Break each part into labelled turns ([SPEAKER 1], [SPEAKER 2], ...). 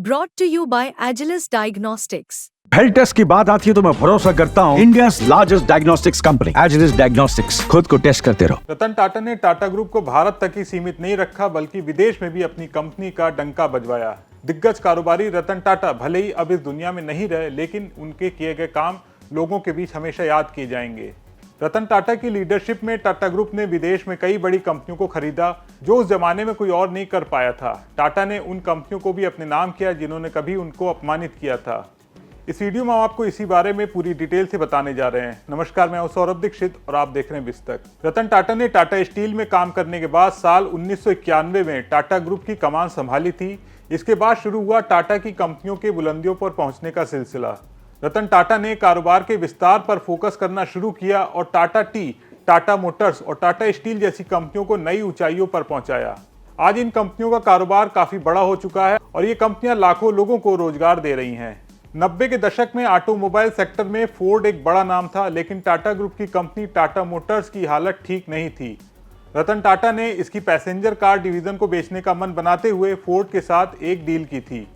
[SPEAKER 1] brought to you by Agilus Diagnostics.
[SPEAKER 2] Health test की बात आती है तो मैं भरोसा करता हूँ India's largest diagnostics company Agilus diagnostics. खुद को टेस्ट करते रहो।
[SPEAKER 3] रतन टाटा ने टाटा ग्रुप को भारत तक ही सीमित नहीं रखा बल्कि विदेश में भी अपनी कंपनी का डंका बजवाया। दिग्गज कारोबारी रतन टाटा भले ही अब इस दुनिया में नहीं रहे, लेकिन उनके किए गए काम लोगों के बीच हमेशा याद किए जाएंगे। रतन टाटा की लीडरशिप में टाटा ग्रुप ने विदेश में कई बड़ी कंपनियों को खरीदा जो उस जमाने में कोई और नहीं कर पाया था। टाटा ने उन कंपनियों को भी अपने नाम किया जिन्होंने कभी उनको अपमानित किया था। इस वीडियो में हम आपको इसी बारे में पूरी डिटेल से बताने जा रहे हैं। नमस्कार, मैं हूं सौरभ दीक्षित और आप देख रहे हैं बिस्तक। रतन टाटा ने टाटा स्टील में काम करने के बाद साल 1991 में टाटा ग्रुप की कमान संभाली थी। इसके बाद शुरू हुआ टाटा की कंपनियों के बुलंदियों पर पहुंचने का सिलसिला। रतन टाटा ने कारोबार के विस्तार पर फोकस करना शुरू किया और टाटा टी, टाटा मोटर्स और टाटा स्टील जैसी कंपनियों को नई ऊंचाइयों पर पहुंचाया। आज इन कंपनियों का कारोबार काफी बड़ा हो चुका है और ये कंपनियां लाखों लोगों को रोजगार दे रही हैं। 90 के दशक में ऑटोमोबाइल सेक्टर में फोर्ड एक बड़ा नाम था, लेकिन टाटा ग्रुप की कंपनी टाटा मोटर्स की हालत ठीक नहीं थी। रतन टाटा ने इसकी पैसेंजर कार डिवीजन को बेचने का मन बनाते हुए फोर्ड के साथ एक डील की थी,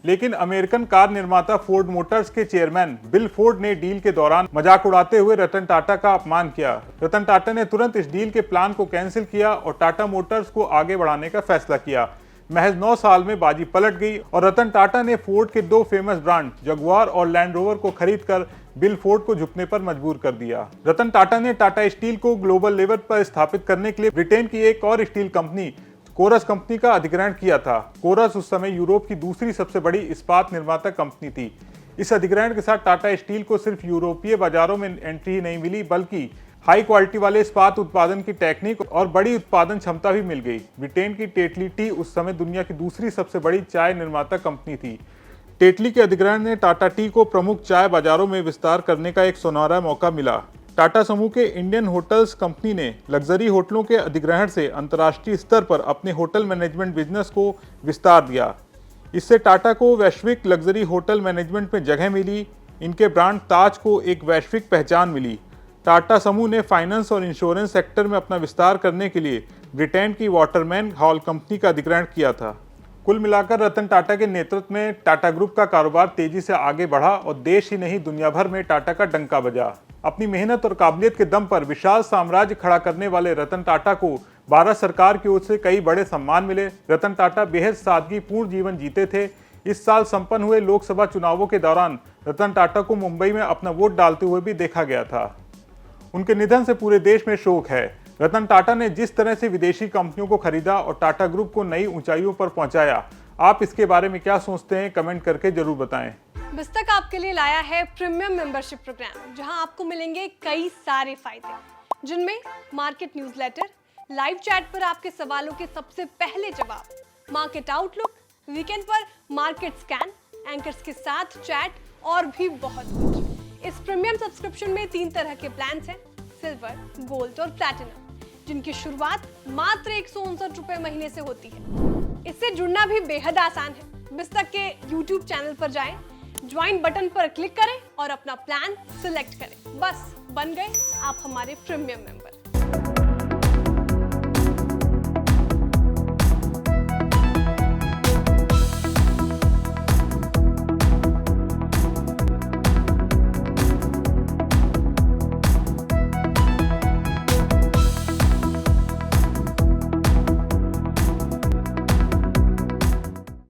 [SPEAKER 3] लेकिन अमेरिकन कार निर्माता फोर्ड मोटर्स के चेयरमैन बिल फोर्ड ने डील के दौरान मजाक उड़ाते हुए रतन टाटा का अपमान किया। रतन टाटा ने तुरंत इस डील के प्लान को कैंसिल किया और टाटा मोटर्स को आगे बढ़ाने का फैसला किया। महज 9 साल में बाजी पलट गई और रतन टाटा ने फोर्ड के 2 फेमस ब्रांड जगुआर और लैंड रोवर को खरीदकर बिल फोर्ड को झुकने पर मजबूर कर दिया। रतन टाटा ने टाटा स्टील को ग्लोबल लेवल पर स्थापित करने के लिए ब्रिटेन की एक और स्टील कंपनी कोरस कंपनी का अधिग्रहण किया था। कोरस उस समय यूरोप की दूसरी सबसे बड़ी इस्पात निर्माता कंपनी थी। इस अधिग्रहण के साथ टाटा स्टील को सिर्फ यूरोपीय बाजारों में एंट्री ही नहीं मिली, बल्कि हाई क्वालिटी वाले इस्पात उत्पादन की टेक्निक और बड़ी उत्पादन क्षमता भी मिल गई। ब्रिटेन की टेटली टी उस समय दुनिया की दूसरी सबसे बड़ी चाय निर्माता कंपनी थी। टेटली के अधिग्रहण ने टाटा टी को प्रमुख चाय बाजारों में विस्तार करने का एक सुनहरा मौका मिला। टाटा समूह के इंडियन होटल्स कंपनी ने लग्जरी होटलों के अधिग्रहण से अंतर्राष्ट्रीय स्तर पर अपने होटल मैनेजमेंट बिजनेस को विस्तार दिया। इससे टाटा को वैश्विक लग्जरी होटल मैनेजमेंट में जगह मिली। इनके ब्रांड ताज को एक वैश्विक पहचान मिली। टाटा समूह ने फाइनेंस और इंश्योरेंस सेक्टर में अपना विस्तार करने के लिए ब्रिटेन की वाटरमैन हॉल कंपनी का अधिग्रहण किया था। कुल मिलाकर रतन टाटा के नेतृत्व में टाटा ग्रुप का कारोबार तेजी से आगे बढ़ा और देश ही नहीं दुनिया भर में टाटा का डंका बजा। अपनी मेहनत और काबिलियत के दम पर विशाल साम्राज्य खड़ा करने वाले रतन टाटा को भारत सरकार की ओर से कई बड़े सम्मान मिले। रतन टाटा बेहद सादगीपूर्ण जीवन जीते थे। इस साल संपन्न हुए लोकसभा चुनावों के दौरान रतन टाटा को मुंबई में अपना वोट डालते हुए भी देखा गया था। उनके निधन से पूरे देश में शोक है। रतन टाटा ने जिस तरह से विदेशी कंपनियों को खरीदा और टाटा ग्रुप को नई ऊंचाइयों पर पहुंचाया, आप इसके बारे में क्या सोचते हैं? कमेंट करके जरूर बताएं।
[SPEAKER 4] बिस्तक आपके लिए लाया है प्रीमियम मेंबरशिप प्रोग्राम, जहां आपको मिलेंगे कई सारे फायदे, जिनमें मार्केट न्यूज़लेटर, लाइव चैट पर आपके सवालों के सबसे पहले जवाब, मार्केट आउटलुक, वीकेंड पर मार्केट स्कैन, एंकर्स के साथ चैट और भी बहुत कुछ। इस प्रीमियम सब्सक्रिप्शन में 3 तरह के प्लान हैं, सिल्वर, गोल्ड और प्लैटिनम, जिनकी शुरुआत मात्र 159 रुपए महीने से होती है। इससे जुड़ना भी बेहद आसान है। बिस्तक के YouTube चैनल पर जाएं, ज्वाइन बटन पर क्लिक करें और अपना प्लान सिलेक्ट करें। बस बन गए आप हमारे प्रीमियम मेंबर।